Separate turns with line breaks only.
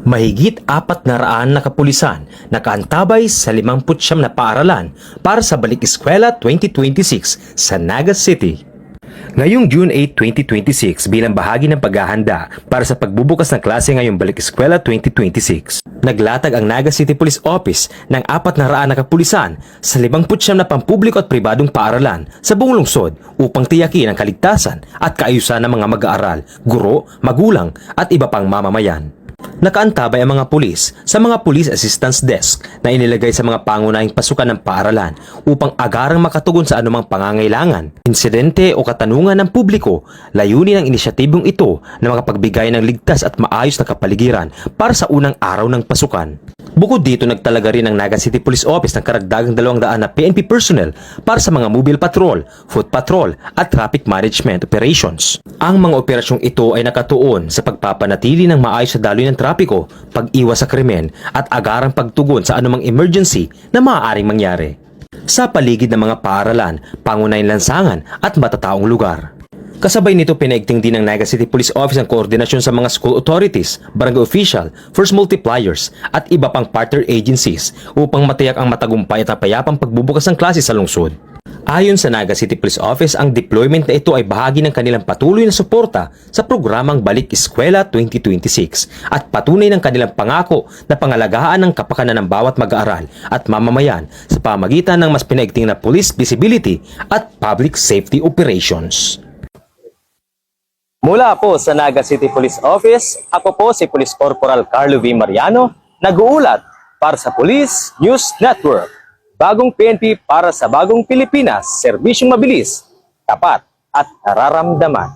Mahigit 400 na kapulisan nakaantabay sa 59 na paaralan para sa Balik Eskwela 2026 sa Naga City. Ngayong June 8, 2026 bilang bahagi ng paghahanda para sa pagbubukas ng klase ngayong Balik Eskwela 2026, naglatag ang Naga City Police Office ng 400 na kapulisan sa 59 na pampubliko at pribadong paaralan sa buong lungsod upang tiyakin ang kaligtasan at kaayusan ng mga mag-aaral, guro, magulang at iba pang mamamayan. Nakaantabay ang mga pulis sa mga Police Assistance Desk na inilagay sa mga pangunahing pasukan ng paaralan upang agarang makatugon sa anumang pangangailangan, insidente o katanungan ng publiko. Layunin ng inisyatibong ito na makapagbigay ng ligtas at maayos na kapaligiran para sa unang araw ng pasukan. Bukod dito, nagtalaga rin ang Naga City Police Office ng karagdagang 200 na PNP personnel para sa mga mobile patrol, foot patrol at traffic management operations. Ang mga operasyong ito ay nakatuon sa pagpapanatili ng maayos na daloy ng trapiko, pag-iwas sa krimen at agarang pagtugon sa anumang emergency na maaaring mangyari sa paligid ng mga paaralan, pangunahing lansangan at matataong lugar. Kasabay nito, pinaigting din ng Naga City Police Office ang koordinasyon sa mga school authorities, barangay official, first multipliers at iba pang partner agencies upang matiyak ang matagumpay at mapayapang pagbubukas ng klase sa lungsod. Ayon sa Naga City Police Office, ang deployment na ito ay bahagi ng kanilang patuloy na suporta sa programang Balik Eskwela 2026 at patunay ng kanilang pangako na pangalagaan ng kapakanan ng bawat mag-aaral at mamamayan sa pamagitan ng mas pinaigting na police visibility at public safety operations. Mula po sa Naga City Police Office, ako po si Police Corporal Carlo V. Mariano, nag-uulat para sa Police News Network. Bagong PNP para sa bagong Pilipinas, serbisyong mabilis, tapat at nararamdaman.